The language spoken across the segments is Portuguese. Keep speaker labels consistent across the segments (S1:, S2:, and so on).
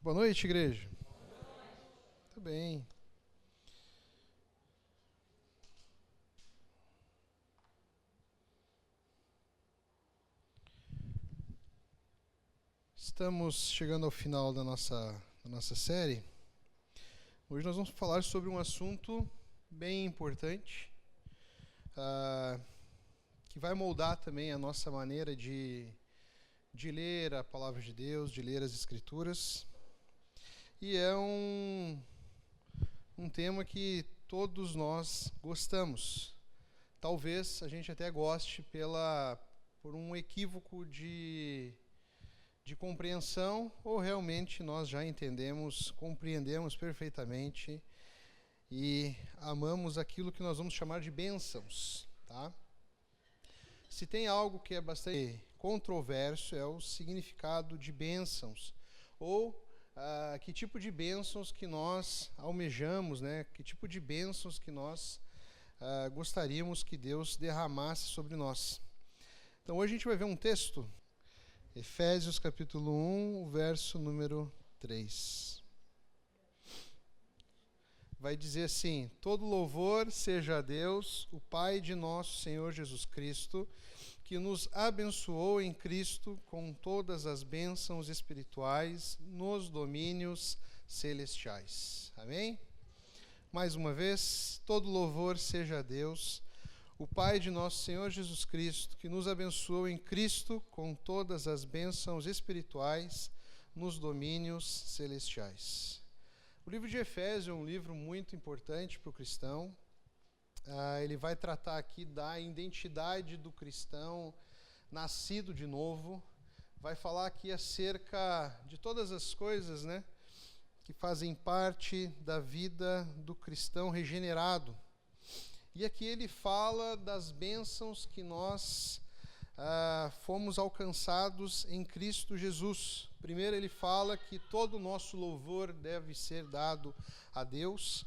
S1: Boa noite, igreja. Muito bem. Estamos chegando ao final da nossa série. Hoje nós vamos falar sobre um assunto bem importante, que vai moldar também a nossa maneira de ler a Palavra de Deus, de ler as Escrituras. E é um tema que todos nós gostamos. Talvez a gente até goste por um equívoco de compreensão, ou realmente nós já compreendemos perfeitamente e amamos aquilo que nós vamos chamar de bênçãos, tá? Se tem algo que é bastante controverso é o significado de bênçãos, ou que tipo de bênçãos que nós almejamos, né? Que tipo de bênçãos que nós gostaríamos que Deus derramasse sobre nós. Então hoje a gente vai ver um texto, Efésios capítulo 1, verso número 3. Vai dizer assim: todo louvor seja a Deus, o Pai de nosso Senhor Jesus Cristo, que nos abençoou em Cristo com todas as bênçãos espirituais nos domínios celestiais. Amém? Mais uma vez, todo louvor seja a Deus, o Pai de nosso Senhor Jesus Cristo, que nos abençoou em Cristo com todas as bênçãos espirituais nos domínios celestiais. O livro de Efésios é um livro muito importante para o cristão. Ele vai tratar aqui da identidade do cristão nascido de novo. Vai falar aqui acerca de todas as coisas, né, que fazem parte da vida do cristão regenerado. E aqui ele fala das bênçãos que nós fomos alcançados em Cristo Jesus. Primeiro ele fala que todo o nosso louvor deve ser dado a Deus,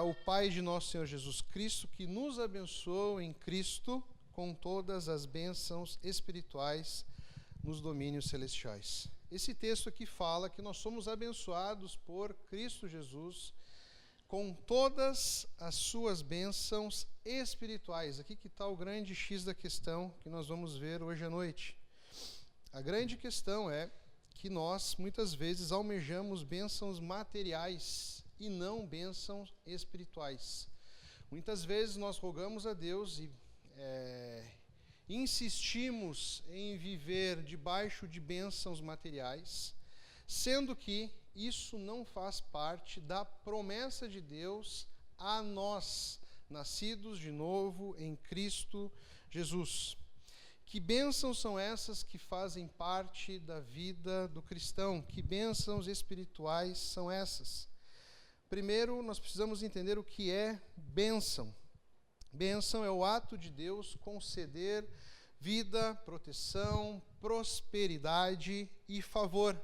S1: o Pai de nosso Senhor Jesus Cristo, que nos abençoou em Cristo com todas as bênçãos espirituais nos domínios celestiais. Esse texto aqui fala que nós somos abençoados por Cristo Jesus com todas as suas bênçãos espirituais. Aqui que está o grande X da questão que nós vamos ver hoje à noite. A grande questão é que nós, muitas vezes, almejamos bênçãos materiais e não bênçãos espirituais. Muitas vezes nós rogamos a Deus e insistimos em viver debaixo de bênçãos materiais, sendo que isso não faz parte da promessa de Deus a nós, nascidos de novo em Cristo Jesus. Que bênçãos são essas que fazem parte da vida do cristão? Que bênçãos espirituais são essas? Primeiro, nós precisamos entender o que é bênção. Bênção é o ato de Deus conceder vida, proteção, prosperidade e favor.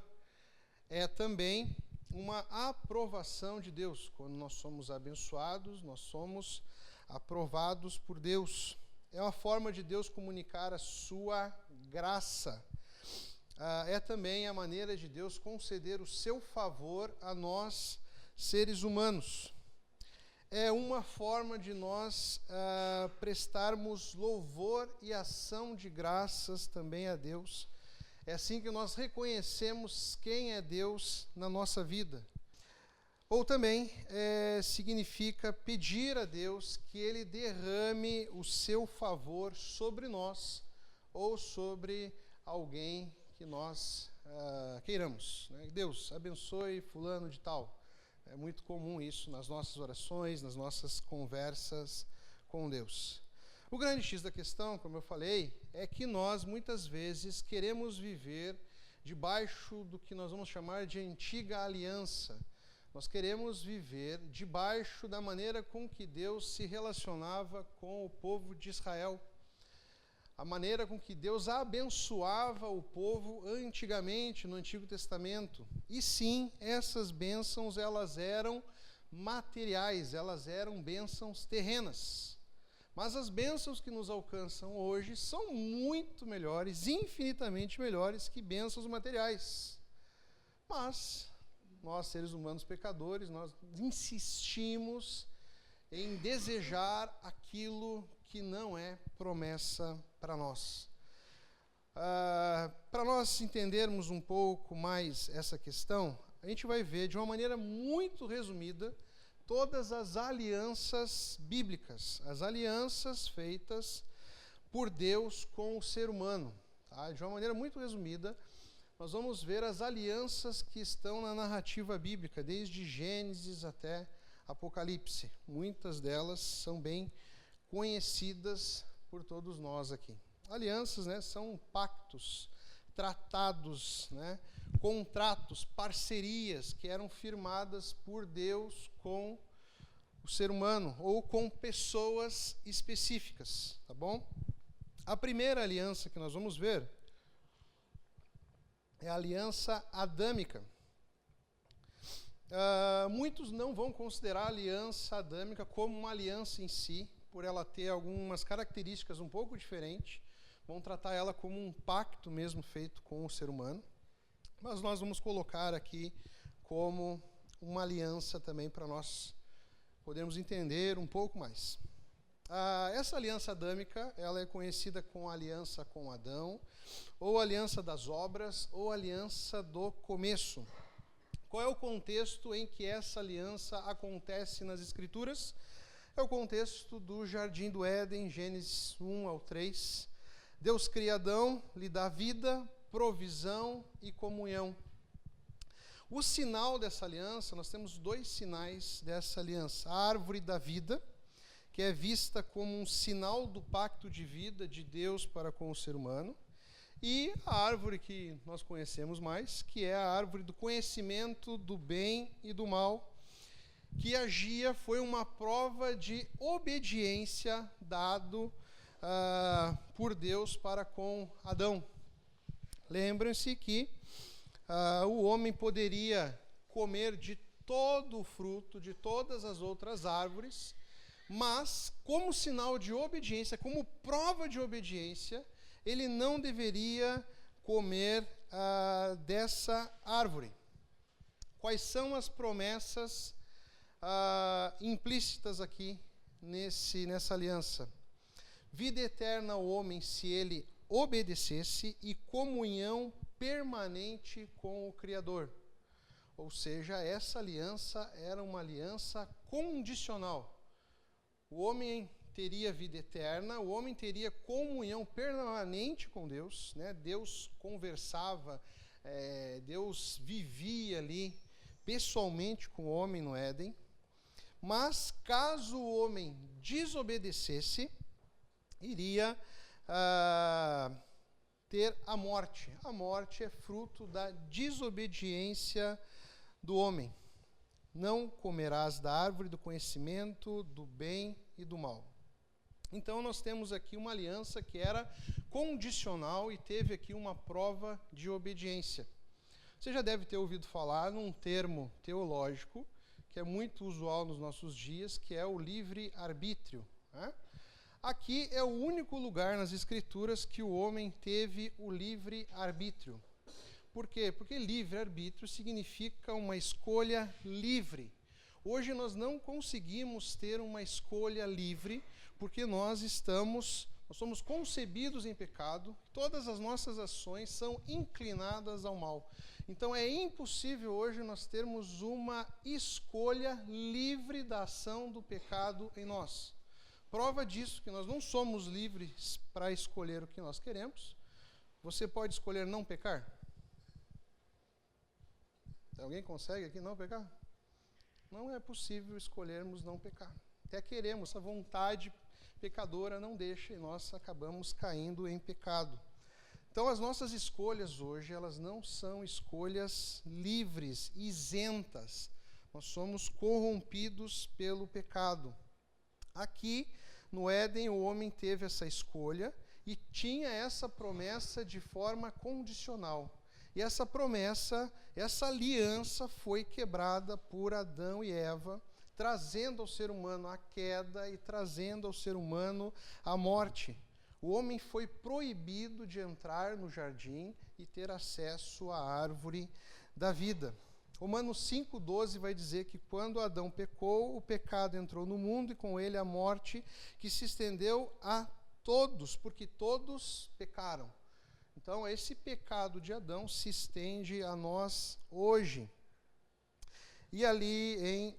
S1: É também uma aprovação de Deus. Quando nós somos abençoados, nós somos aprovados por Deus. É uma forma de Deus comunicar a sua graça. É também a maneira de Deus conceder o seu favor a nós, seres humanos. É uma forma de nós prestarmos louvor e ação de graças também a Deus. É assim que nós reconhecemos quem é Deus na nossa vida. Ou também significa pedir a Deus que Ele derrame o seu favor sobre nós ou sobre alguém que nós queiramos, né? Deus, abençoe fulano de tal. É muito comum isso nas nossas orações, nas nossas conversas com Deus. O grande X da questão, como eu falei, é que nós muitas vezes queremos viver debaixo do que nós vamos chamar de antiga aliança. Nós queremos viver debaixo da maneira com que Deus se relacionava com o povo de Israel. A maneira com que Deus abençoava o povo antigamente, no Antigo Testamento. E sim, essas bênçãos, elas eram materiais, elas eram bênçãos terrenas. Mas as bênçãos que nos alcançam hoje são muito melhores, infinitamente melhores que bênçãos materiais. Mas nós seres humanos pecadores, nós insistimos em desejar aquilo que não é promessa para nós. Para nós entendermos um pouco mais essa questão, a gente vai ver de uma maneira muito resumida todas as alianças bíblicas, as alianças feitas por Deus com o ser humano. Tá? De uma maneira muito resumida, nós vamos ver as alianças que estão na narrativa bíblica, desde Gênesis até Apocalipse. Muitas delas são bem conhecidas por todos nós aqui. Alianças, né, são pactos, tratados, né, contratos, parcerias que eram firmadas por Deus com o ser humano ou com pessoas específicas, tá bom? A primeira aliança que nós vamos ver é a aliança adâmica. Muitos não vão considerar a aliança adâmica como uma aliança em si, por ela ter algumas características um pouco diferentes. Vão tratar ela como um pacto mesmo feito com o ser humano. Mas nós vamos colocar aqui como uma aliança também para nós podermos entender um pouco mais. Essa aliança adâmica, ela é conhecida como aliança com Adão, ou aliança das obras, ou aliança do começo. Qual é o contexto em que essa aliança acontece nas Escrituras? É o contexto do Jardim do Éden, Gênesis 1 ao 3. Deus cria Adão, lhe dá vida, provisão e comunhão. O sinal dessa aliança, nós temos 2 sinais dessa aliança. A árvore da vida, que é vista como um sinal do pacto de vida de Deus para com o ser humano, e a árvore que nós conhecemos mais, que é a árvore do conhecimento do bem e do mal, que foi uma prova de obediência dado por Deus para com Adão. Lembrem-se que o homem poderia comer de todo o fruto de todas as outras árvores, mas como sinal de obediência, como prova de obediência, ele não deveria comer dessa árvore. Quais são as promessas implícitas aqui nessa aliança? Vida eterna ao homem se ele obedecesse e comunhão permanente com o Criador. Ou seja, essa aliança era uma aliança condicional. O homem teria vida eterna, o homem teria comunhão permanente com Deus, né? Deus conversava, Deus vivia ali pessoalmente com o homem no Éden. Mas caso o homem desobedecesse, iria ter a morte. A morte é fruto da desobediência do homem. Não comerás da árvore do conhecimento do bem e do mal. Então nós temos aqui uma aliança que era condicional e teve aqui uma prova de obediência. Você já deve ter ouvido falar num termo teológico que é muito usual nos nossos dias, que é o livre-arbítrio, né? Aqui é o único lugar nas Escrituras que o homem teve o livre-arbítrio. Por quê? Porque livre-arbítrio significa uma escolha livre. Hoje nós não conseguimos ter uma escolha livre, porque nós somos concebidos em pecado, todas as nossas ações são inclinadas ao mal. Então é impossível hoje nós termos uma escolha livre da ação do pecado em nós. Prova disso que nós não somos livres para escolher o que nós queremos. Você pode escolher não pecar? Alguém consegue aqui não pecar? Não é possível escolhermos não pecar. Até queremos, a vontade pecadora não deixa e nós acabamos caindo em pecado. Então as nossas escolhas hoje, elas não são escolhas livres, isentas. Nós somos corrompidos pelo pecado. Aqui no Éden o homem teve essa escolha e tinha essa promessa de forma condicional. E essa promessa, essa aliança foi quebrada por Adão e Eva, trazendo ao ser humano a queda e trazendo ao ser humano a morte. O homem foi proibido de entrar no jardim e ter acesso à árvore da vida. Romanos 5,12 vai dizer que quando Adão pecou, o pecado entrou no mundo e com ele a morte, que se estendeu a todos, porque todos pecaram. Então, esse pecado de Adão se estende a nós hoje. E ali em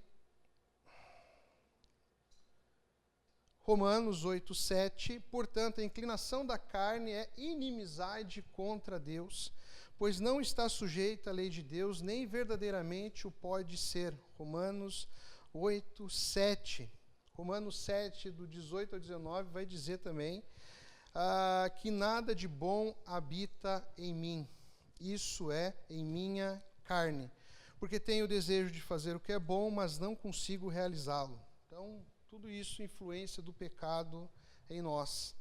S1: Romanos 8,7, portanto, a inclinação da carne é inimizade contra Deus, pois não está sujeita à lei de Deus, nem verdadeiramente o pode ser. Romanos 8,7. Romanos 7, do 18 ao 19, vai dizer também que nada de bom habita em mim, isso é, em minha carne, porque tenho o desejo de fazer o que é bom, mas não consigo realizá-lo. Então, tudo isso influência do pecado em nós.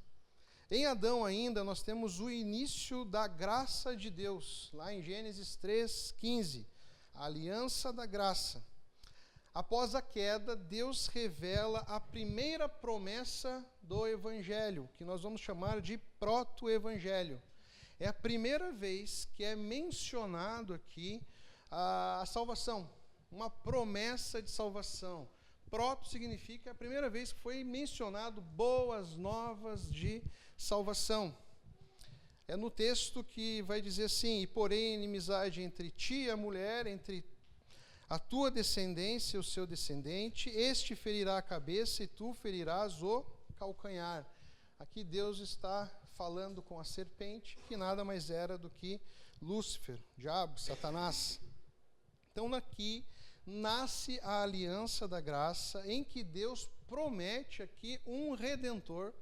S1: Em Adão ainda, nós temos o início da graça de Deus, lá em Gênesis 3,15, a aliança da graça. Após a queda, Deus revela a primeira promessa do Evangelho, que nós vamos chamar de proto-evangelho. É a primeira vez que é mencionado aqui a salvação, uma promessa de salvação. Proto significa a primeira vez que foi mencionado boas novas de salvação. É no texto que vai dizer assim: e porém inimizade entre ti e a mulher, entre a tua descendência e o seu descendente, este ferirá a cabeça e tu ferirás o calcanhar. Aqui Deus está falando com a serpente, que nada mais era do que Lúcifer, diabo, Satanás. Então aqui nasce a aliança da graça, em que Deus promete aqui um redentor,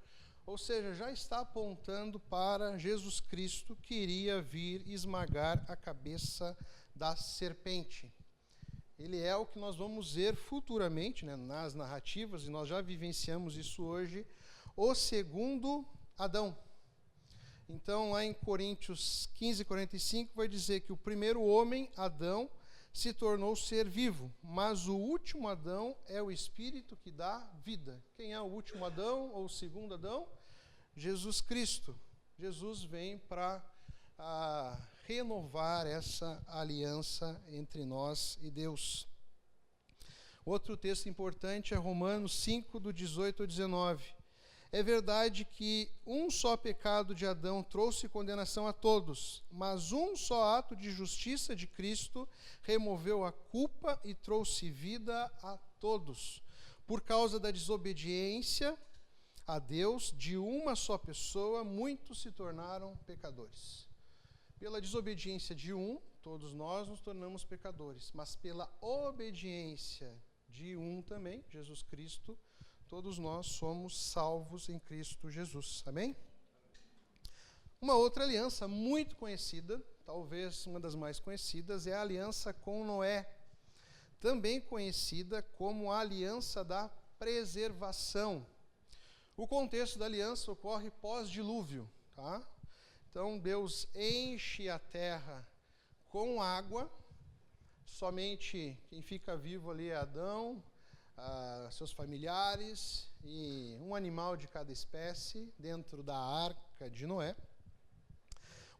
S1: ou seja, já está apontando para Jesus Cristo, que iria vir esmagar a cabeça da serpente. Ele é o que nós vamos ver futuramente, né, nas narrativas, e nós já vivenciamos isso hoje, o segundo Adão. Então, lá em Coríntios 15:45, vai dizer que o primeiro homem, Adão, se tornou ser vivo, mas o último Adão é o Espírito que dá vida. Quem é o último Adão ou o segundo Adão? Jesus Cristo. Jesus vem para renovar essa aliança entre nós e Deus. Outro texto importante é Romanos 5, do 18 ao 19. É verdade que um só pecado de Adão trouxe condenação a todos, mas um só ato de justiça de Cristo removeu a culpa e trouxe vida a todos. Por causa da desobediência a Deus de uma só pessoa, muitos se tornaram pecadores. Pela desobediência de um, todos nós nos tornamos pecadores, mas pela obediência de um também, Jesus Cristo, todos nós somos salvos em Cristo Jesus. Amém? Uma outra aliança muito conhecida, talvez uma das mais conhecidas, é a aliança com Noé, também conhecida como a aliança da preservação. O contexto da aliança ocorre pós-dilúvio, tá? Então, Deus enche a terra com água, somente quem fica vivo ali é Adão, seus familiares e um animal de cada espécie dentro da arca de Noé.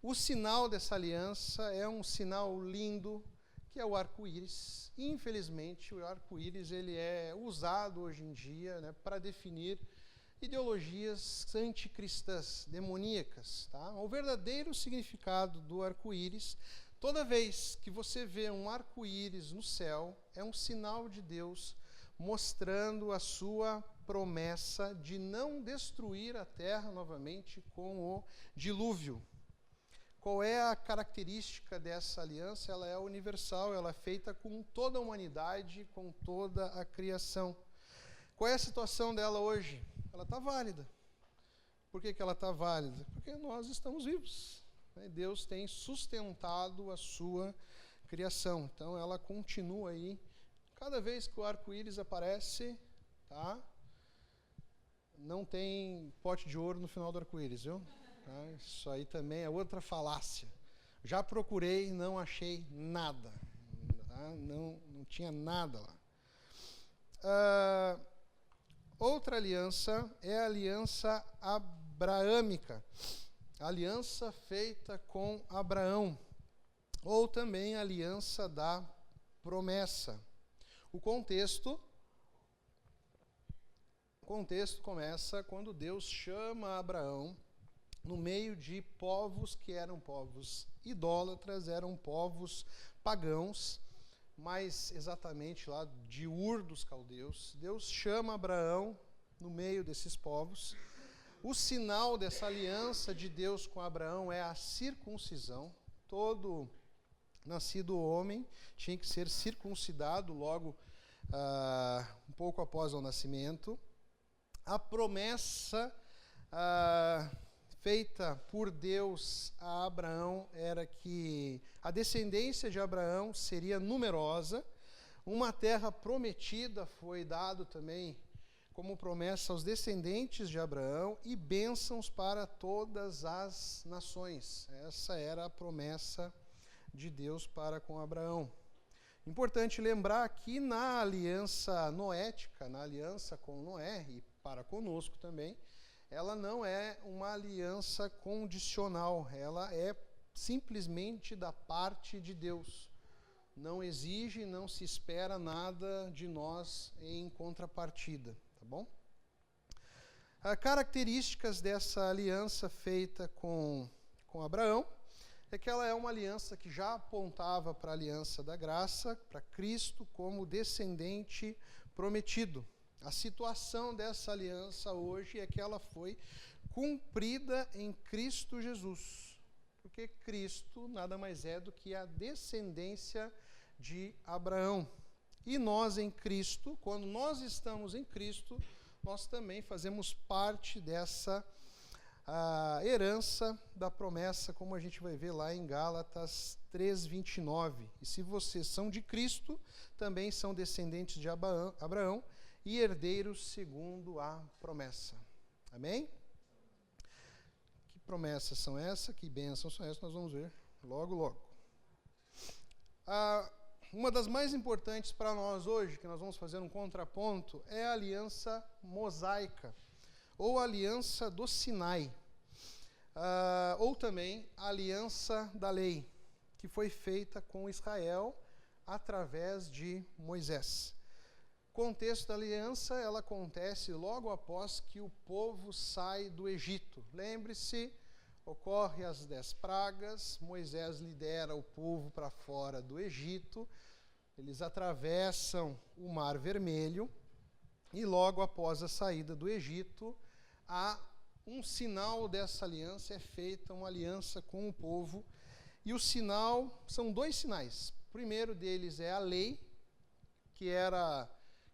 S1: O sinal dessa aliança é um sinal lindo, que é o arco-íris. Infelizmente, o arco-íris ele é usado hoje em dia, né, para definir ideologias anticristãs, demoníacas. Tá? O verdadeiro significado do arco-íris, toda vez que você vê um arco-íris no céu, é um sinal de Deus mostrando a sua promessa de não destruir a terra novamente com o dilúvio. Qual é a característica dessa aliança? Ela é universal, ela é feita com toda a humanidade, com toda a criação. Qual é a situação dela hoje? Ela está válida. Por que ela está válida? Porque nós estamos vivos. Né? Deus tem sustentado a sua criação. Então ela continua aí. Cada vez que o arco-íris aparece, tá? Não tem pote de ouro no final do arco-íris, viu? Tá? Isso aí também é outra falácia. Já procurei, não achei nada. Tá? Não tinha nada lá. Outra aliança é a aliança abraâmica, a aliança feita com Abraão, ou também a aliança da promessa. O contexto começa quando Deus chama Abraão no meio de povos que eram povos idólatras, eram povos pagãos, mais exatamente lá de Ur dos Caldeus. Deus chama Abraão no meio desses povos. O sinal dessa aliança de Deus com Abraão é a circuncisão. Todo nascido homem tinha que ser circuncidado logo um pouco após o nascimento. A promessa feita por Deus a Abraão era que a descendência de Abraão seria numerosa. Uma terra prometida foi dado também como promessa aos descendentes de Abraão e bênçãos para todas as nações. Essa era a promessa de Deus para com Abraão. Importante lembrar que na aliança noética, na aliança com Noé e para conosco também, ela não é uma aliança condicional, ela é simplesmente da parte de Deus. Não exige, não se espera nada de nós em contrapartida, tá bom? As características dessa aliança feita com Abraão é que ela é uma aliança que já apontava para a aliança da graça, para Cristo como descendente prometido. A situação dessa aliança hoje é que ela foi cumprida em Cristo Jesus, porque Cristo nada mais é do que a descendência de Abraão. E nós em Cristo, quando nós estamos em Cristo, nós também fazemos parte dessa herança da promessa, como a gente vai ver lá em Gálatas 3:29. E se vocês são de Cristo, também são descendentes de Abraão, e herdeiros segundo a promessa. Amém? Que promessas são essas? Que bênçãos são essas? Nós vamos ver logo, logo. Uma das mais importantes para nós hoje, que nós vamos fazer um contraponto, é a aliança mosaica, ou a aliança do Sinai, ou também a aliança da lei, que foi feita com Israel através de Moisés. O contexto da aliança, ela acontece logo após que o povo sai do Egito. Lembre-se, ocorre as 10 pragas, Moisés lidera o povo para fora do Egito, eles atravessam o Mar Vermelho, e logo após a saída do Egito, há um sinal dessa aliança, é feita uma aliança com o povo, e o sinal, são 2 sinais. O primeiro deles é a lei, que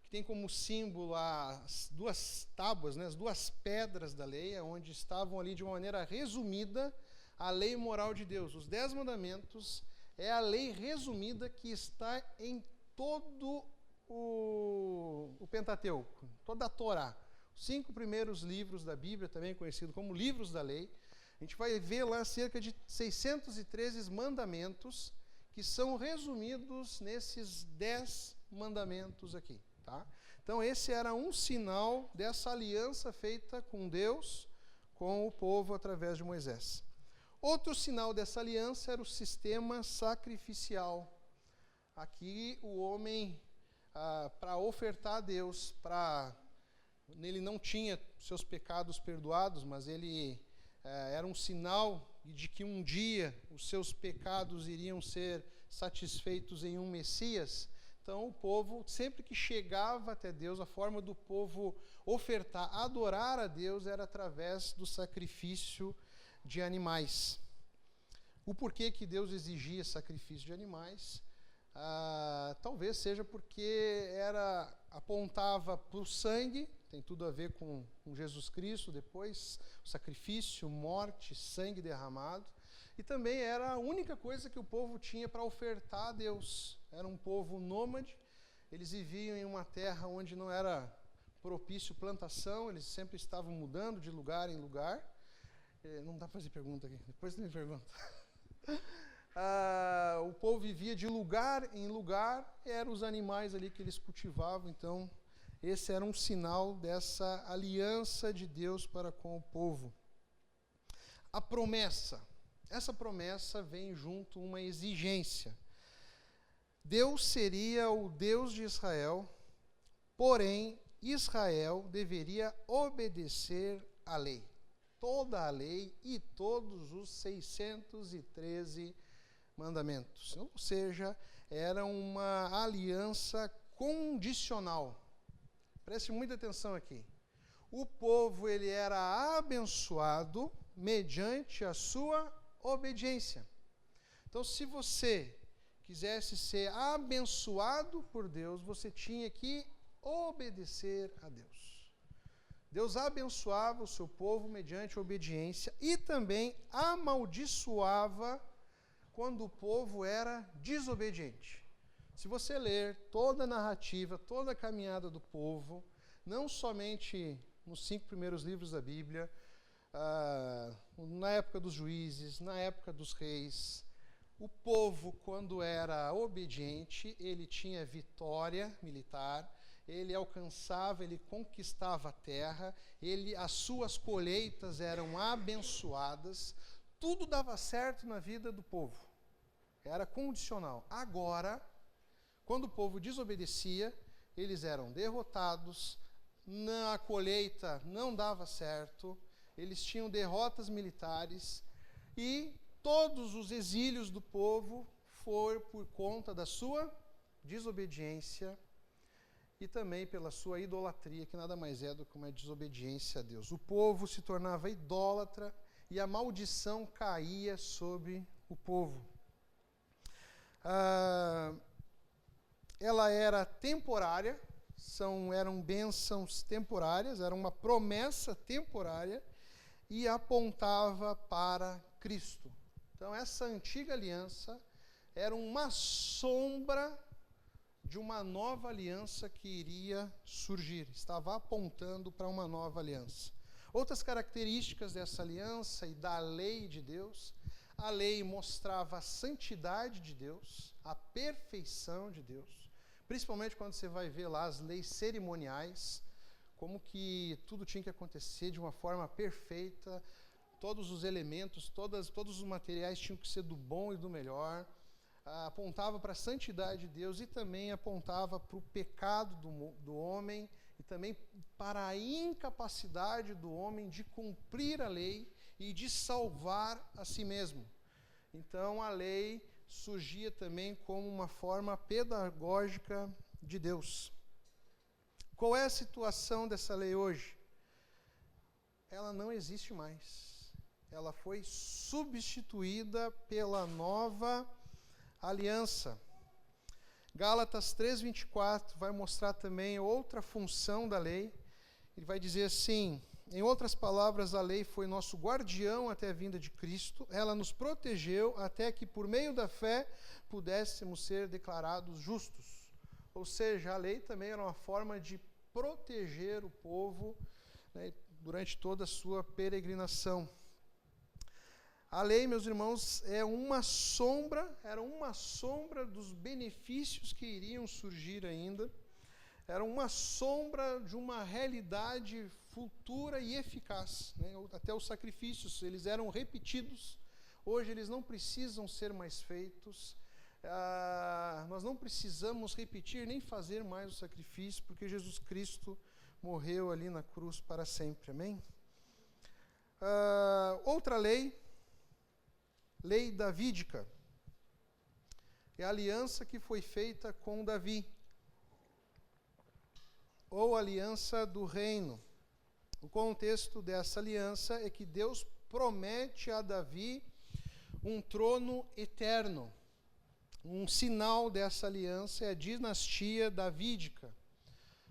S1: tem como símbolo as 2 tábuas, as 2 pedras da lei, onde estavam ali de uma maneira resumida a lei moral de Deus. Os 10 mandamentos é a lei resumida que está em todo o Pentateuco, toda a Torá. Os 5 primeiros livros da Bíblia, também conhecido como livros da lei. A gente vai ver lá cerca de 613 mandamentos que são resumidos nesses 10 mandamentos aqui. Tá? Então esse era um sinal dessa aliança feita com Deus, com o povo através de Moisés. Outro sinal dessa aliança era o sistema sacrificial. Aqui o homem, para ofertar a Deus, ele não tinha seus pecados perdoados, mas ele era um sinal de que um dia os seus pecados iriam ser satisfeitos em um Messias. Então, o povo, sempre que chegava até Deus, a forma do povo ofertar, adorar a Deus, era através do sacrifício de animais. O porquê que Deus exigia sacrifício de animais? Talvez seja porque apontava para o sangue, tem tudo a ver com Jesus Cristo, depois o sacrifício, morte, sangue derramado. E também era a única coisa que o povo tinha para ofertar a Deus. Era um povo nômade, eles viviam em uma terra onde não era propício plantação, eles sempre estavam mudando de lugar em lugar. Não dá para fazer pergunta aqui, depois você me pergunta. O povo vivia de lugar em lugar, eram os animais ali que eles cultivavam, então esse era um sinal dessa aliança de Deus para com o povo. A promessa. Essa promessa vem junto uma exigência. Deus seria o Deus de Israel, porém, Israel deveria obedecer à lei. Toda a lei e todos os 613 mandamentos. Ou seja, era uma aliança condicional. Preste muita atenção aqui. O povo ele era abençoado mediante a sua obediência. Então, se você quisesse ser abençoado por Deus, você tinha que obedecer a Deus. Deus abençoava o seu povo mediante a obediência e também amaldiçoava quando o povo era desobediente. Se você ler toda a narrativa, toda a caminhada do povo, não somente nos 5 primeiros livros da Bíblia, na época dos juízes, na época dos reis, o povo, quando era obediente, ele tinha vitória militar, ele alcançava, ele conquistava a terra, as suas colheitas eram abençoadas, tudo dava certo na vida do povo. Era condicional. Agora, quando o povo desobedecia, eles eram derrotados, a colheita não dava certo, eles tinham derrotas militares e todos os exílios do povo foram por conta da sua desobediência e também pela sua idolatria, que nada mais é do que uma desobediência a Deus. O povo se tornava idólatra e a maldição caía sobre o povo. Ela era temporária, eram bênçãos temporárias, era uma promessa temporária e apontava para Cristo. Então, essa antiga aliança era uma sombra de uma nova aliança que iria surgir. Estava apontando para uma nova aliança. Outras características dessa aliança e da lei de Deus: a lei mostrava a santidade de Deus, a perfeição de Deus, principalmente quando você vai ver lá as leis cerimoniais, como que tudo tinha que acontecer de uma forma perfeita, todos os elementos, todos os materiais tinham que ser do bom e do melhor, apontava para a santidade de Deus e também apontava para o pecado do homem e também para a incapacidade do homem de cumprir a lei e de salvar a si mesmo. Então, a lei surgia também como uma forma pedagógica de Deus. Qual é a situação dessa lei hoje? Ela não existe mais. Ela foi substituída pela nova aliança. Gálatas 3:24 vai mostrar também outra função da lei. Ele vai dizer assim: em outras palavras, a lei foi nosso guardião até a vinda de Cristo. Ela nos protegeu até que, por meio da fé, pudéssemos ser declarados justos. Ou seja, a lei também era uma forma de proteger o povo, né, durante toda a sua peregrinação. A lei, meus irmãos, era uma sombra dos benefícios que iriam surgir ainda. Era uma sombra de uma realidade futura e eficaz, né? Até os sacrifícios, eles eram repetidos. Hoje eles não precisam ser mais feitos. Nós não precisamos repetir nem fazer mais o sacrifício, porque Jesus Cristo morreu ali na cruz para sempre. Amém? Outra lei, lei davídica, é a aliança que foi feita com Davi, ou aliança do reino. O contexto dessa aliança é que Deus promete a Davi um trono eterno. Um sinal dessa aliança é a dinastia davídica.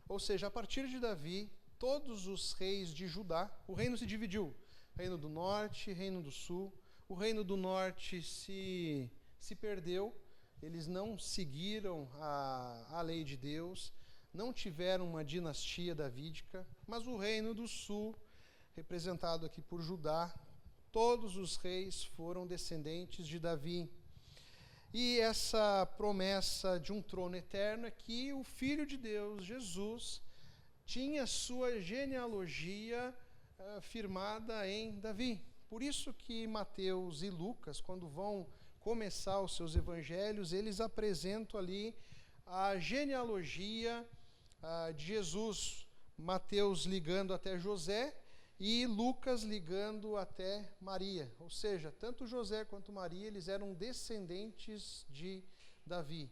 S1: Ou seja, a partir de Davi, todos os reis de Judá, o reino se dividiu. Reino do norte, reino do sul. O reino do norte se perdeu, eles não seguiram a lei de Deus, não tiveram uma dinastia davídica, mas o reino do sul, representado aqui por Judá, todos os reis foram descendentes de Davi. E essa promessa de um trono eterno é que o Filho de Deus, Jesus, tinha sua genealogia firmada em Davi. Por isso que Mateus e Lucas, quando vão começar os seus evangelhos, eles apresentam ali a genealogia de Jesus. Mateus ligando até José e Lucas ligando até Maria. Ou seja, tanto José quanto Maria, eles eram descendentes de Davi.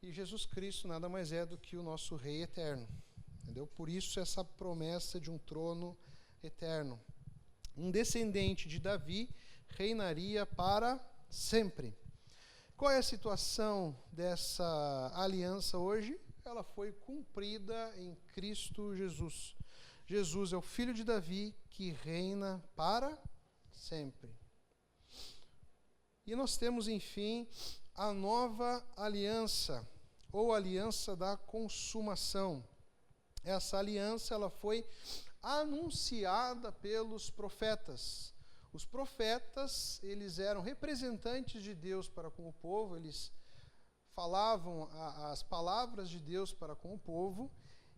S1: E Jesus Cristo nada mais é do que o nosso Rei eterno. Entendeu? Por isso essa promessa de um trono eterno. Um descendente de Davi reinaria para sempre. Qual é a situação dessa aliança hoje? Ela foi cumprida em Cristo Jesus. Jesus é o filho de Davi que reina para sempre. E nós temos, enfim, a nova aliança, ou aliança da consumação. Essa aliança ela foi anunciada pelos profetas. Os profetas, eles eram representantes de Deus para com o povo, eles falavam as palavras de Deus para com o povo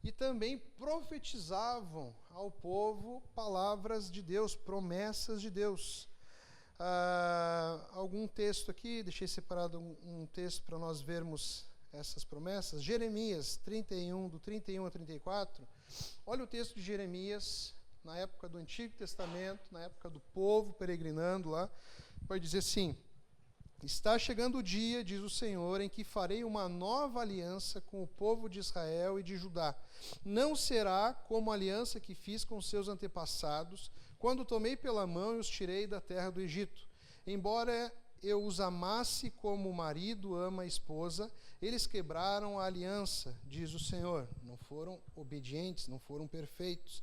S1: e também profetizavam ao povo palavras de Deus, promessas de Deus. Algum texto aqui, deixei separado um texto para nós vermos essas promessas. Jeremias 31, do 31 a 34. Olha o texto de Jeremias, na época do Antigo Testamento, na época do povo peregrinando lá. Vai dizer assim: está chegando o dia, diz o Senhor, em que farei uma nova aliança com o povo de Israel e de Judá. Não será como a aliança que fiz com seus antepassados, quando tomei pela mão e os tirei da terra do Egito. Embora eu os amasse como o marido ama a esposa, eles quebraram a aliança, diz o Senhor. Não foram obedientes, não foram perfeitos.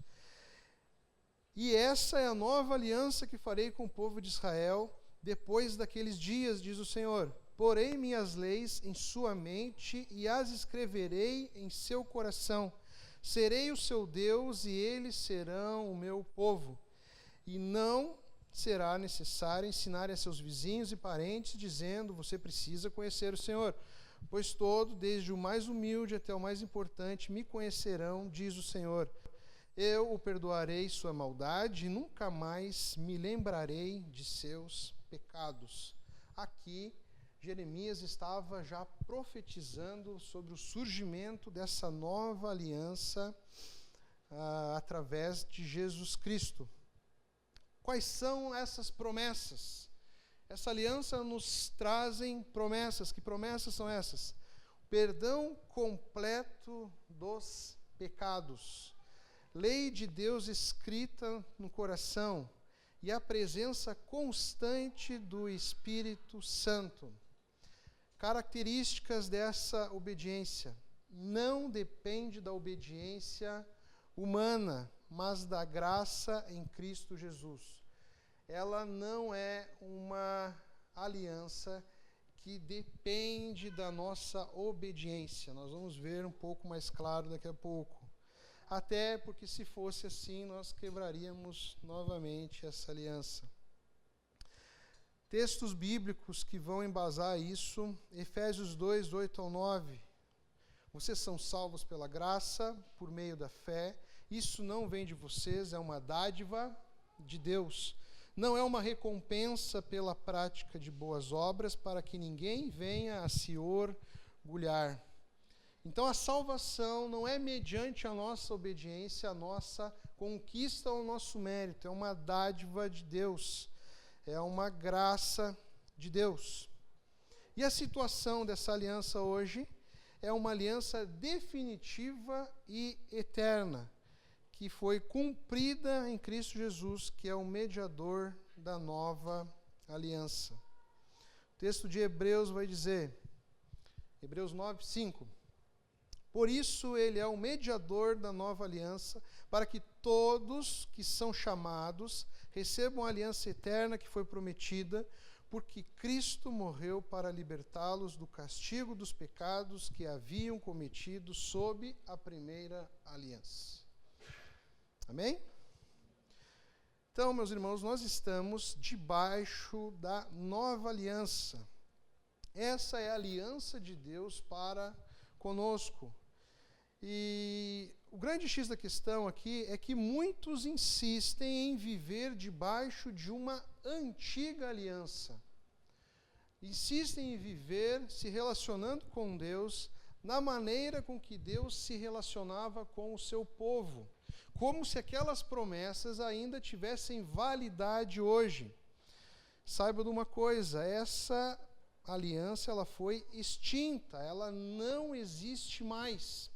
S1: E essa é a nova aliança que farei com o povo de Israel depois daqueles dias, diz o Senhor. Porei minhas leis em sua mente e as escreverei em seu coração. Serei o seu Deus e eles serão o meu povo. E não será necessário ensinar a seus vizinhos e parentes, dizendo: você precisa conhecer o Senhor. Pois todo, desde o mais humilde até o mais importante, me conhecerão, diz o Senhor. Eu o perdoarei sua maldade e nunca mais me lembrarei de seus pecados. Aqui, Jeremias estava já profetizando sobre o surgimento dessa nova aliança através de Jesus Cristo. Quais são essas promessas? Essa aliança nos trazem promessas. Que promessas são essas? Perdão completo dos pecados. Lei de Deus escrita no coração e a presença constante do Espírito Santo. Características dessa obediência. Não depende da obediência humana, mas da graça em Cristo Jesus. Ela não é uma aliança que depende da nossa obediência. Nós vamos ver um pouco mais claro daqui a pouco. Até porque, se fosse assim, nós quebraríamos novamente essa aliança. Textos bíblicos que vão embasar isso: Efésios 2, 8 ao 9. Vocês são salvos pela graça, por meio da fé. Isso não vem de vocês, é uma dádiva de Deus. Não é uma recompensa pela prática de boas obras, para que ninguém venha a se orgulhar. Então a salvação não é mediante a nossa obediência, a nossa conquista ou o nosso mérito. É uma dádiva de Deus. É uma graça de Deus. E a situação dessa aliança hoje é uma aliança definitiva e eterna, que foi cumprida em Cristo Jesus, que é o mediador da nova aliança. O texto de Hebreus vai dizer, Hebreus 9, 5. Por isso ele é o mediador da nova aliança, para que todos que são chamados recebam a aliança eterna que foi prometida, porque Cristo morreu para libertá-los do castigo dos pecados que haviam cometido sob a primeira aliança. Amém? Então, meus irmãos, nós estamos debaixo da nova aliança. Essa é a aliança de Deus para conosco. E o grande X da questão aqui é que muitos insistem em viver debaixo de uma antiga aliança. insistem em viver se relacionando com Deus na maneira com que Deus se relacionava com o seu povo, como se aquelas promessas ainda tivessem validade hoje. Saiba de uma coisa, essa aliança ela foi extinta, ela não existe mais.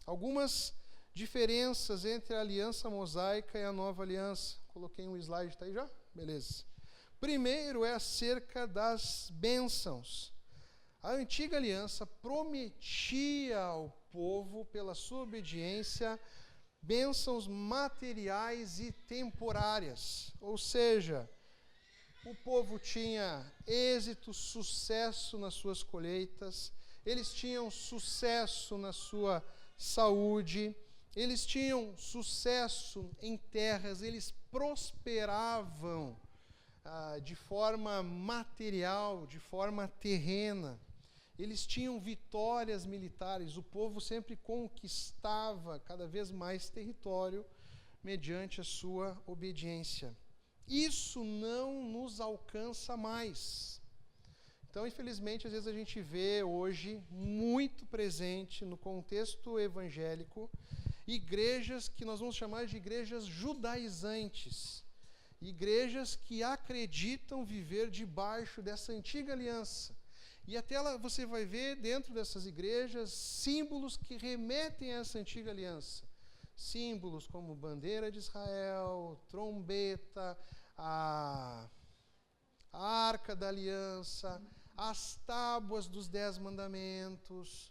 S1: Algumas diferenças entre a aliança mosaica e a nova aliança. Coloquei um slide, está aí já? Beleza. Primeiro é acerca das bênçãos. A antiga aliança prometia ao povo, pela sua obediência, bênçãos materiais e temporárias. Ou seja, o povo tinha êxito, sucesso nas suas colheitas, eles tinham sucesso na sua saúde, eles tinham sucesso em terras, eles prosperavam de forma material, de forma terrena. Eles tinham vitórias militares, o povo sempre conquistava cada vez mais território mediante a sua obediência. Isso não nos alcança mais. Então, infelizmente, às vezes a gente vê hoje, muito presente no contexto evangélico, igrejas que nós vamos chamar de igrejas judaizantes, igrejas que acreditam viver debaixo dessa antiga aliança. E até lá você vai ver dentro dessas igrejas símbolos que remetem a essa antiga aliança. Símbolos como bandeira de Israel, trombeta, a arca da aliança, as tábuas dos 10 mandamentos.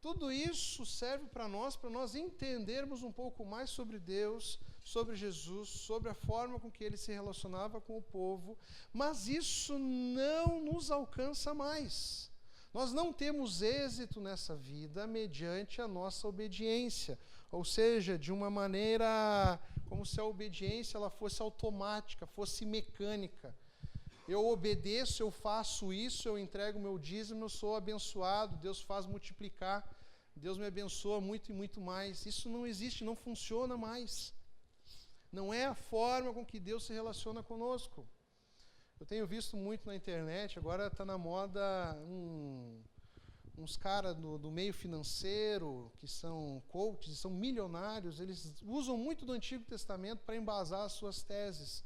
S1: Tudo isso serve para nós entendermos um pouco mais sobre Deus, sobre Jesus, sobre a forma com que ele se relacionava com o povo, mas isso não nos alcança mais. Nós não temos êxito nessa vida mediante a nossa obediência, ou seja, de uma maneira como se a obediência ela fosse automática, fosse mecânica. Eu obedeço, eu faço isso, eu entrego meu dízimo, eu sou abençoado, Deus faz multiplicar, Deus me abençoa muito e muito mais. Isso não existe, não funciona mais. Não é a forma com que Deus se relaciona conosco. Eu tenho visto muito na internet, agora está na moda uns caras do meio financeiro, que são coaches, são milionários, eles usam muito do Antigo Testamento para embasar as suas teses.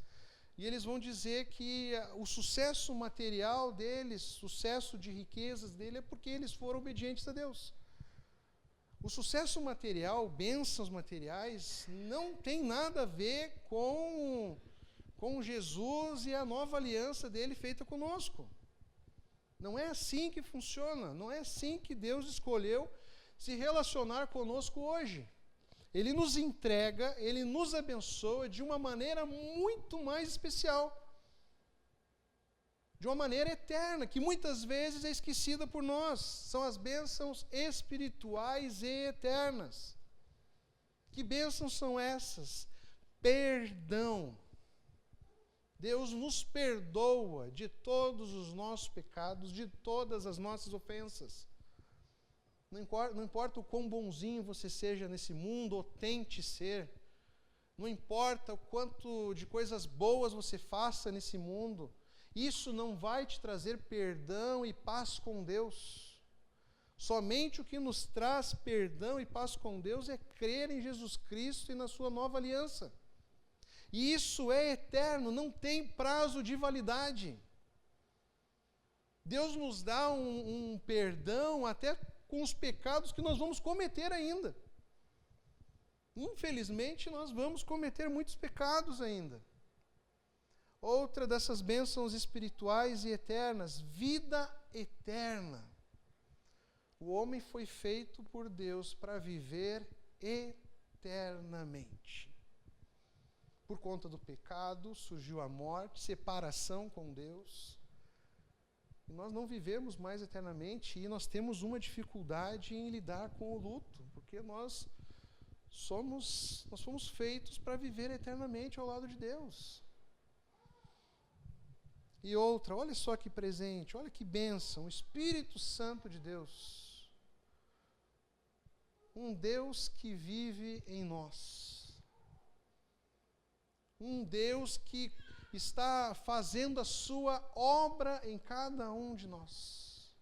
S1: E eles vão dizer que o sucesso material deles, sucesso de riquezas dele, é porque eles foram obedientes a Deus. O sucesso material, bênçãos materiais, não tem nada a ver com Jesus e a nova aliança dele feita conosco. Não é assim que funciona, não é assim que Deus escolheu se relacionar conosco hoje. Ele nos entrega, ele nos abençoa de uma maneira muito mais especial. De uma maneira eterna, que muitas vezes é esquecida por nós. São as bênçãos espirituais e eternas. Que bênçãos são essas? Perdão. Deus nos perdoa de todos os nossos pecados, de todas as nossas ofensas. Não importa o quão bonzinho você seja nesse mundo, ou tente ser. Não importa o quanto de coisas boas você faça nesse mundo. Isso não vai te trazer perdão e paz com Deus. Somente o que nos traz perdão e paz com Deus é crer em Jesus Cristo e na sua nova aliança. E isso é eterno, não tem prazo de validade. Deus nos dá um perdão até com os pecados que nós vamos cometer ainda. Infelizmente, nós vamos cometer muitos pecados ainda. Outra dessas bênçãos espirituais e eternas, vida eterna. O homem foi feito por Deus para viver eternamente. Por conta do pecado, surgiu a morte, separação com Deus. E nós não vivemos mais eternamente e nós temos uma dificuldade em lidar com o luto, porque nós fomos feitos para viver eternamente ao lado de Deus. E outra, olha só que presente, olha que bênção, o Espírito Santo de Deus. Um Deus que vive em nós. Um Deus que está fazendo a sua obra em cada um de nós.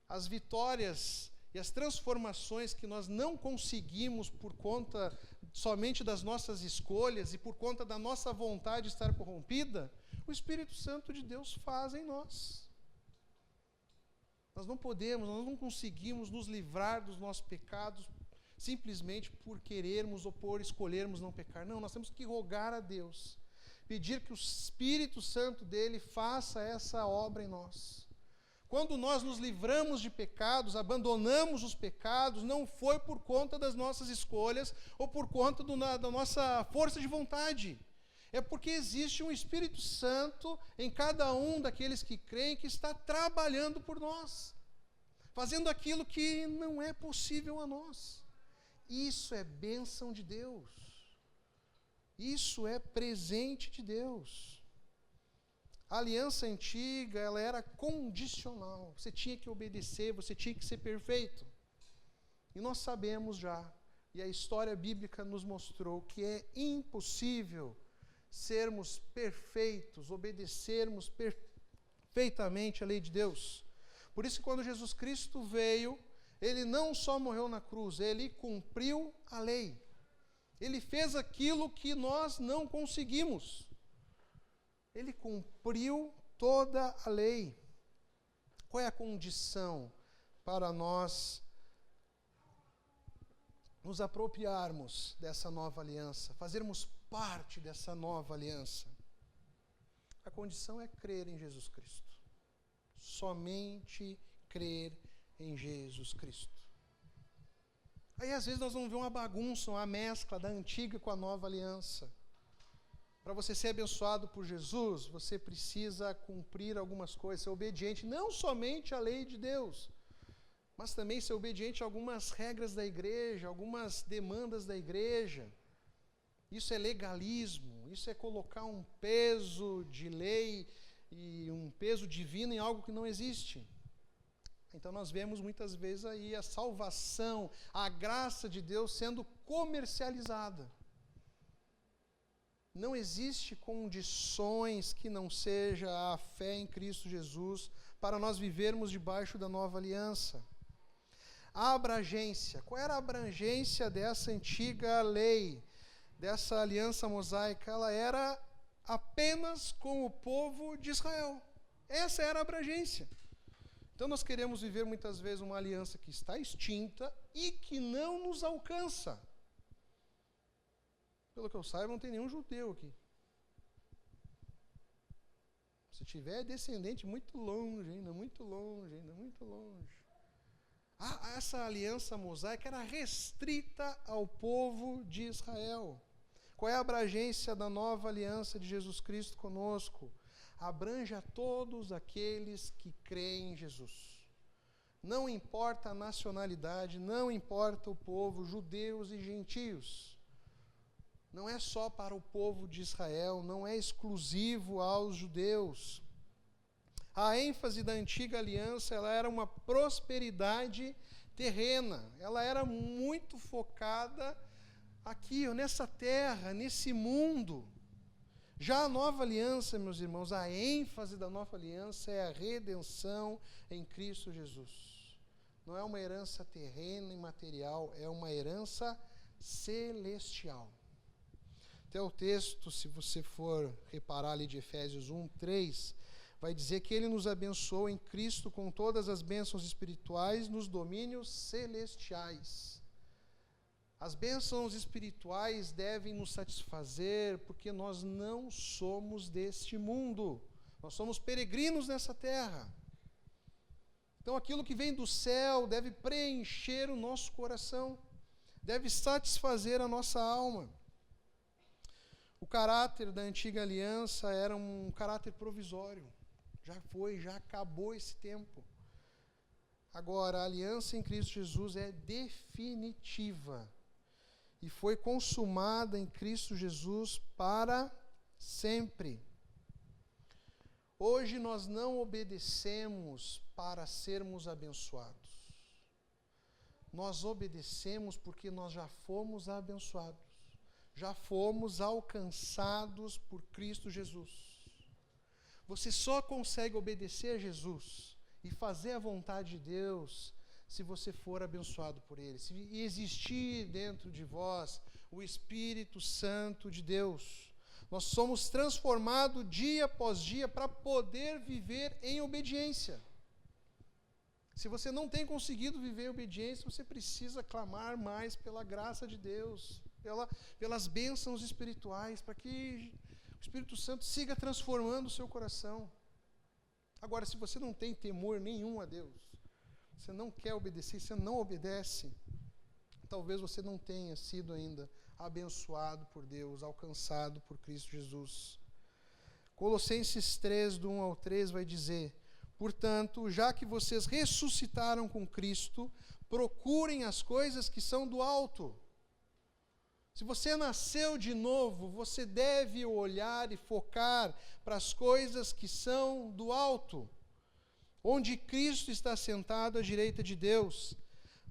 S1: As vitórias e as transformações que nós não conseguimos por conta somente das nossas escolhas e por conta da nossa vontade de estar corrompida, o Espírito Santo de Deus faz em nós. Nós não podemos, nós não conseguimos nos livrar dos nossos pecados simplesmente por querermos ou por escolhermos não pecar. Não, nós temos que rogar a Deus, pedir que o Espírito Santo dele faça essa obra em nós. Quando nós nos livramos de pecados, abandonamos os pecados, não foi por conta das nossas escolhas ou por conta da nossa força de vontade. É porque existe um Espírito Santo em cada um daqueles que creem que está trabalhando por nós, fazendo aquilo que não é possível a nós. Isso é bênção de Deus. Isso é presente de Deus. A aliança antiga, ela era condicional. Você tinha que obedecer, você tinha que ser perfeito. E nós sabemos já, e a história bíblica nos mostrou que é impossível sermos perfeitos, obedecermos perfeitamente a lei de Deus. Por isso que quando Jesus Cristo veio, ele não só morreu na cruz, ele cumpriu a lei. Ele fez aquilo que nós não conseguimos. Ele cumpriu toda a lei. Qual é a condição para nós nos apropriarmos dessa nova aliança, fazermos parte dessa nova aliança? A condição é crer em Jesus Cristo. Somente crer em Jesus Cristo. Aí às vezes nós vamos ver uma bagunça, uma mescla da antiga com a nova aliança. Para você ser abençoado por Jesus, você precisa cumprir algumas coisas, ser obediente não somente à lei de Deus, mas também ser obediente a algumas regras da igreja, algumas demandas da igreja. Isso é legalismo, isso é colocar um peso de lei e um peso divino em algo que não existe. Então nós vemos muitas vezes aí a salvação, a graça de Deus sendo comercializada. Não existe condições que não seja a fé em Cristo Jesus para nós vivermos debaixo da nova aliança. A abrangência. Qual era a abrangência dessa antiga lei, dessa aliança mosaica? Ela era apenas com o povo de Israel. Essa era a abrangência. Então nós queremos viver muitas vezes uma aliança que está extinta e que não nos alcança. Pelo que eu saiba, não tem nenhum judeu aqui. Se tiver, é descendente muito longe, ainda muito longe, ainda muito longe. Essa aliança mosaica era restrita ao povo de Israel. Qual é a abrangência da nova aliança de Jesus Cristo conosco? Abrange a todos aqueles que creem em Jesus. Não importa a nacionalidade, não importa o povo, judeus e gentios. Não é só para o povo de Israel, não é exclusivo aos judeus. A ênfase da antiga aliança, ela era uma prosperidade terrena. Ela era muito focada aqui, nessa terra, nesse mundo. Já a nova aliança, meus irmãos, a ênfase da nova aliança é a redenção em Cristo Jesus. Não é uma herança terrena e material, é uma herança celestial. Até o texto, se você for reparar ali de Efésios 1:3, vai dizer que ele nos abençoou em Cristo com todas as bênçãos espirituais nos domínios celestiais. As bênçãos espirituais devem nos satisfazer porque nós não somos deste mundo. Nós somos peregrinos nessa terra. Então aquilo que vem do céu deve preencher o nosso coração, deve satisfazer a nossa alma. O caráter da antiga aliança era um caráter provisório. Já acabou esse tempo. Agora, a aliança em Cristo Jesus é definitiva e foi consumada em Cristo Jesus para sempre. Hoje nós não obedecemos para sermos abençoados. Nós obedecemos porque nós já fomos abençoados. já fomos alcançados por Cristo Jesus. Você só consegue obedecer a Jesus e fazer a vontade de Deus se você for abençoado por Ele, se existir dentro de vós o Espírito Santo de Deus. Nós somos transformados dia após dia para poder viver em obediência. Se você não tem conseguido viver em obediência, você precisa clamar mais pela graça de Deus, pelas bênçãos espirituais, para que o Espírito Santo siga transformando o seu coração. Agora, se você não tem temor nenhum a Deus, você não quer obedecer, você não obedece, talvez você não tenha sido ainda abençoado por Deus, alcançado por Cristo Jesus. Colossenses 3, do 1 ao 3, vai dizer: portanto, já que vocês ressuscitaram com Cristo, procurem as coisas que são do alto. Se você nasceu de novo, você deve olhar e focar para as coisas que são do alto, onde Cristo está sentado à direita de Deus.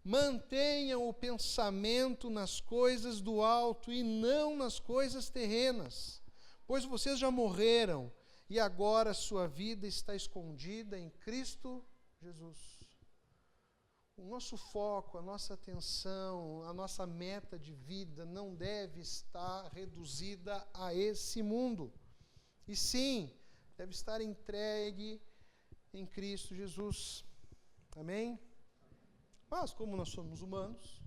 S1: Mantenham o pensamento nas coisas do alto e não nas coisas terrenas, pois vocês já morreram e agora sua vida está escondida em Cristo Jesus. O nosso foco, a nossa atenção, a nossa meta de vida não deve estar reduzida a esse mundo. E sim, deve estar entregue em Cristo Jesus. Amém? Mas como nós somos humanos,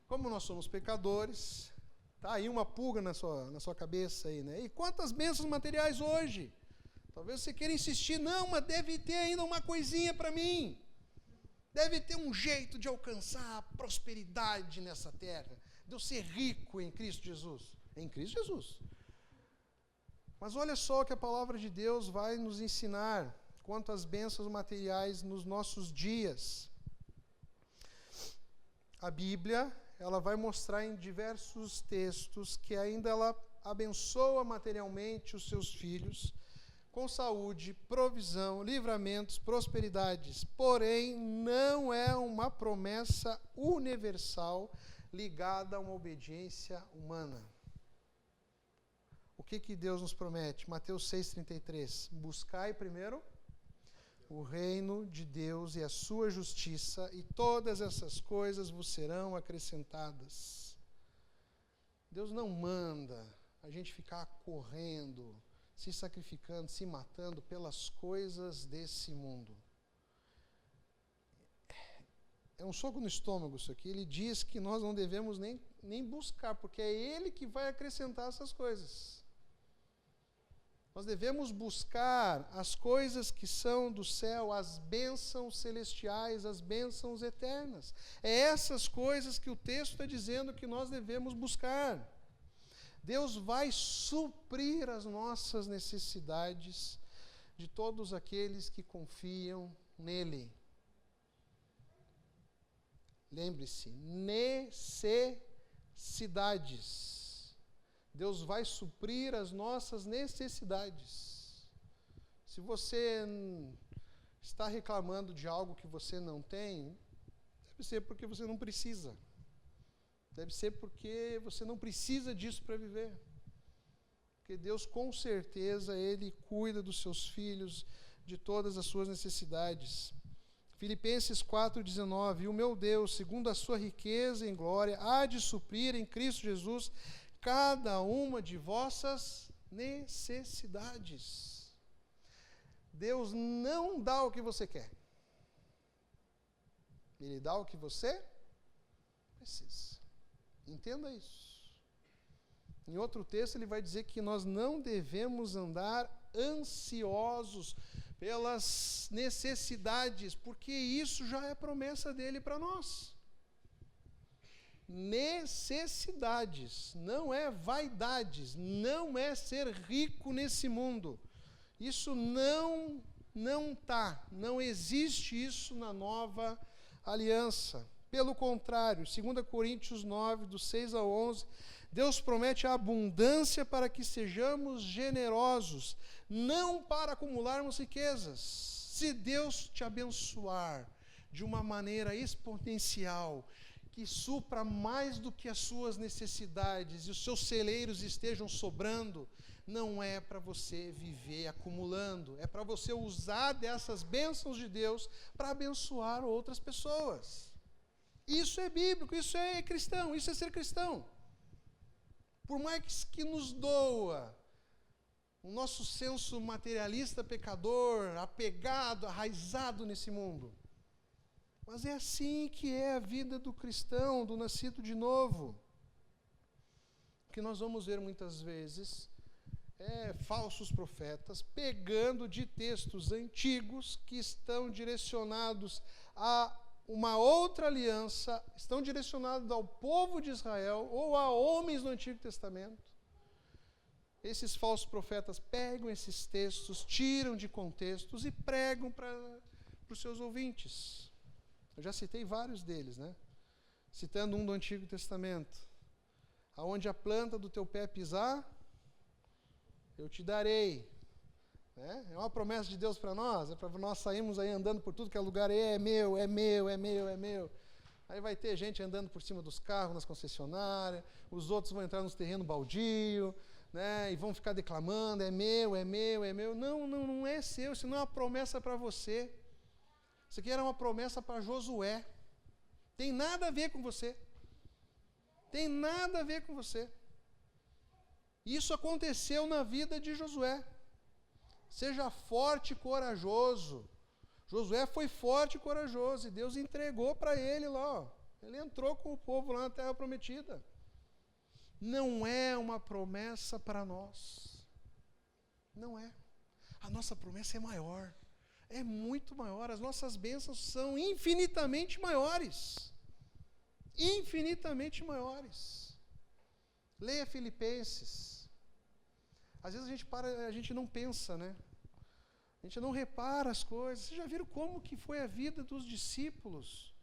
S1: como nós somos pecadores, tá aí uma pulga na sua cabeça aí, né? E quantas bênçãos materiais hoje? Talvez você queira insistir, não, mas deve ter ainda uma coisinha para mim. Deve ter um jeito de alcançar a prosperidade nessa terra, de eu ser rico em Cristo Jesus. Em Cristo Jesus. Mas olha só o que a palavra de Deus vai nos ensinar quanto às bênçãos materiais nos nossos dias. A Bíblia, ela vai mostrar em diversos textos que ainda ela abençoa materialmente os seus filhos com saúde, provisão, livramentos, prosperidades. Porém, não é uma promessa universal ligada a uma obediência humana. O que Deus nos promete? Mateus 6,33. Buscai primeiro o reino de Deus e a sua justiça, e todas essas coisas vos serão acrescentadas. Deus não manda a gente ficar correndo, se sacrificando, se matando pelas coisas desse mundo. É um soco no estômago isso aqui. Ele diz que nós não devemos nem buscar, porque é Ele que vai acrescentar essas coisas. Nós devemos buscar as coisas que são do céu, as bênçãos celestiais, as bênçãos eternas. É essas coisas que o texto está dizendo que nós devemos buscar. Deus vai suprir as nossas necessidades de todos aqueles que confiam nele. Lembre-se, necessidades. Deus vai suprir as nossas necessidades. Se você está reclamando de algo que você não tem, deve ser porque você não precisa. Deve ser porque você não precisa disso para viver. Porque Deus, com certeza, Ele cuida dos seus filhos, de todas as suas necessidades. Filipenses 4,19, o meu Deus, segundo a sua riqueza em glória, há de suprir em Cristo Jesus cada uma de vossas necessidades. Deus não dá o que você quer. Ele dá o que você precisa. Entenda isso. Em outro texto ele vai dizer que nós não devemos andar ansiosos pelas necessidades, porque isso já é promessa dele para nós. Necessidades, não é vaidades, não é ser rico nesse mundo. Isso não existe isso na nova aliança. Pelo contrário, 2 Coríntios 9, do 6 ao 11, Deus promete a abundância para que sejamos generosos, não para acumularmos riquezas. Se Deus te abençoar de uma maneira exponencial, que supra mais do que as suas necessidades e os seus celeiros estejam sobrando, não é para você viver acumulando, é para você usar dessas bênçãos de Deus para abençoar outras pessoas. Isso é bíblico, isso é cristão, isso é ser cristão. Por mais que nos doa o nosso senso materialista pecador, apegado, arraizado nesse mundo, mas é assim que é a vida do cristão, do nascido de novo. O que nós vamos ver muitas vezes é falsos profetas pegando de textos antigos que estão direcionados a uma outra aliança, estão direcionados ao povo de Israel ou a homens do Antigo Testamento. Esses falsos profetas pegam esses textos, tiram de contextos e pregam para os seus ouvintes. Eu já citei vários deles, né? Citando um do Antigo Testamento. Aonde a planta do teu pé pisar, eu te darei. Né? É uma promessa de Deus para nós, é para nós sairmos aí andando por tudo que é lugar, é meu, é meu, é meu, é meu. Aí vai ter gente andando por cima dos carros, nas concessionárias, os outros vão entrar nos terrenos baldio, né? E vão ficar declamando, é meu, é meu, é meu. Não, não, não é seu, isso não é uma promessa para você. Isso aqui era uma promessa para Josué. Tem nada a ver com você. Tem nada a ver com você. Isso aconteceu na vida de Josué. Seja forte e corajoso. Josué foi forte e corajoso e Deus entregou para ele lá. Ó. Ele entrou com o povo lá na Terra Prometida. Não é uma promessa para nós. Não é. A nossa promessa é maior. É muito maior. As nossas bênçãos são infinitamente maiores. Infinitamente maiores. Leia Filipenses. Às vezes a gente não pensa, né? A gente não repara as coisas. Vocês já viram como que foi a vida dos discípulos?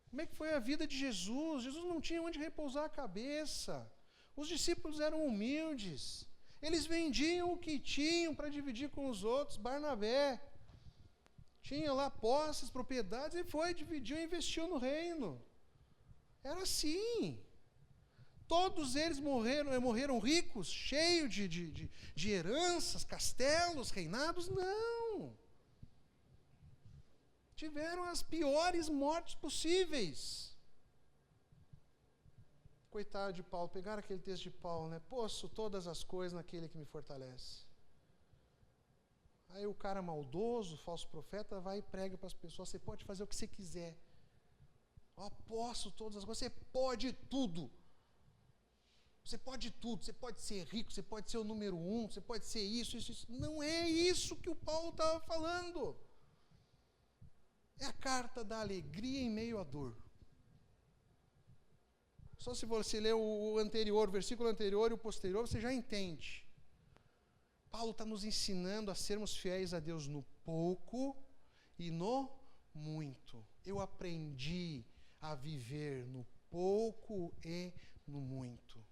S1: Como é que foi a vida de Jesus? Jesus não tinha onde repousar a cabeça. Os discípulos eram humildes. Eles vendiam o que tinham para dividir com os outros. Barnabé tinha lá posses, propriedades, e foi, dividiu e investiu no reino. Era assim. Todos eles morreram ricos, cheios de heranças, castelos, reinados? Não. Tiveram as piores mortes possíveis. Coitado de Paulo, pegaram aquele texto de Paulo, né? Posso todas as coisas naquele que me fortalece. Aí o cara maldoso, o falso profeta, vai e prega para as pessoas, você pode fazer o que você quiser. Eu posso todas as coisas, você pode tudo. Você pode tudo, você pode ser rico, você pode ser o número 1, você pode ser isso, isso, isso. Não é isso que o Paulo estava falando. É a carta da alegria em meio à dor. Só se você ler o anterior, o versículo anterior e o posterior, você já entende. Paulo está nos ensinando a sermos fiéis a Deus no pouco e no muito. Eu aprendi a viver no pouco e no muito.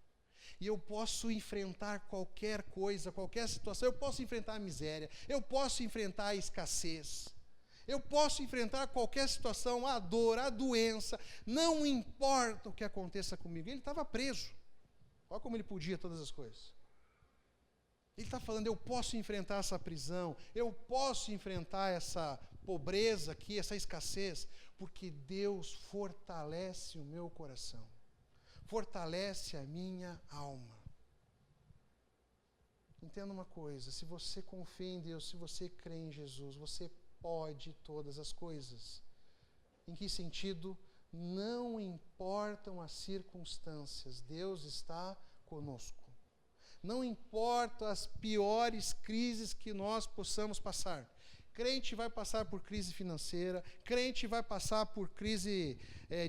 S1: E eu posso enfrentar qualquer coisa, qualquer situação. Eu posso enfrentar a miséria, eu posso enfrentar a escassez, eu posso enfrentar qualquer situação, a dor, a doença, não importa o que aconteça comigo. Ele estava preso. Olha como ele podia todas as coisas. Ele está falando, eu posso enfrentar essa prisão, eu posso enfrentar essa pobreza aqui, essa escassez, porque Deus fortalece o meu coração. Fortalece a minha alma. Entenda uma coisa, se você confia em Deus, se você crê em Jesus, você pode todas as coisas. Em que sentido? Não importam as circunstâncias, Deus está conosco. Não importa as piores crises que nós possamos passar. Crente vai passar por crise financeira, crente vai passar por crise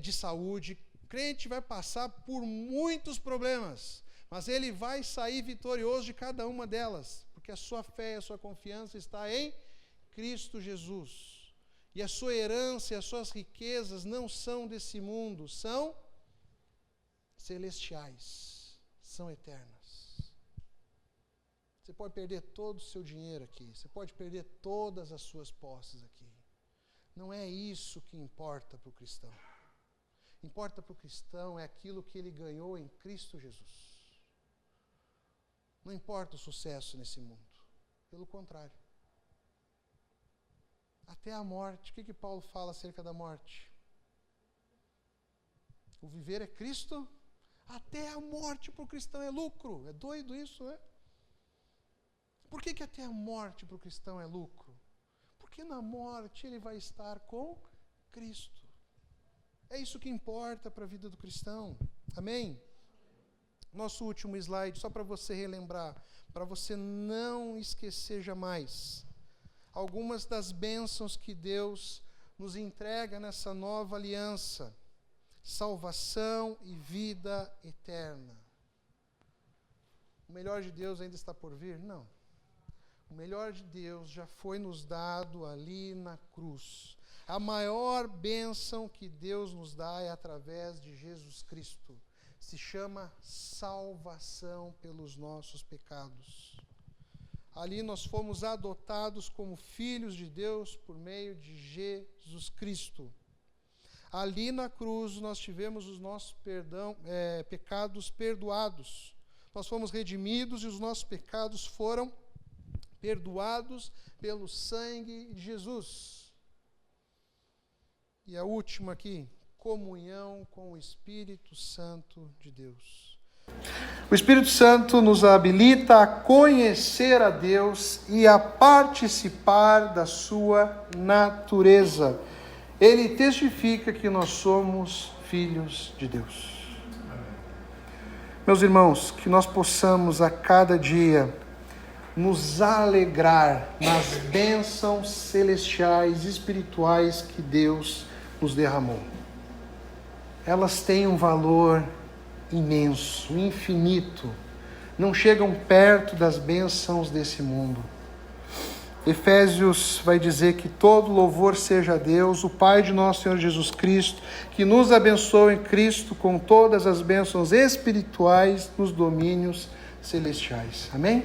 S1: de saúde, crente vai passar por muitos problemas, mas ele vai sair vitorioso de cada uma delas, porque a sua fé e a sua confiança está em Cristo Jesus. E a sua herança e as suas riquezas não são desse mundo, são celestiais, são eternas. Você pode perder todo o seu dinheiro aqui, você pode perder todas as suas posses aqui. Não é isso que importa para o cristão. Importa para o cristão é aquilo que ele ganhou em Cristo Jesus. Não importa o sucesso nesse mundo. Pelo contrário. Até a morte. O que Paulo fala acerca da morte? O viver é Cristo. Até a morte para o cristão é lucro. É doido isso, né? Por que até a morte para o cristão é lucro? Porque na morte ele vai estar com Cristo. É isso que importa para a vida do cristão. Amém? Nosso último slide, só para você relembrar, para você não esquecer jamais. Algumas das bênçãos que Deus nos entrega nessa nova aliança. Salvação e vida eterna. O melhor de Deus ainda está por vir? Não. O melhor de Deus já foi nos dado ali na cruz. A maior bênção que Deus nos dá é através de Jesus Cristo. Se chama salvação pelos nossos pecados. Ali nós fomos adotados como filhos de Deus por meio de Jesus Cristo. Ali na cruz nós tivemos os nossos pecados perdoados. Nós fomos redimidos e os nossos pecados foram perdoados pelo sangue de Jesus. E a última aqui, comunhão com o Espírito Santo de Deus. O Espírito Santo nos habilita a conhecer a Deus e a participar da sua natureza. Ele testifica que nós somos filhos de Deus. Meus irmãos, que nós possamos a cada dia nos alegrar nas bênçãos celestiais e espirituais que Deus nos derramou. Elas têm um valor imenso, infinito. Não chegam perto das bênçãos desse mundo. Efésios vai dizer que todo louvor seja a Deus, o Pai de nosso Senhor Jesus Cristo, que nos abençoa em Cristo com todas as bênçãos espirituais nos domínios celestiais. Amém?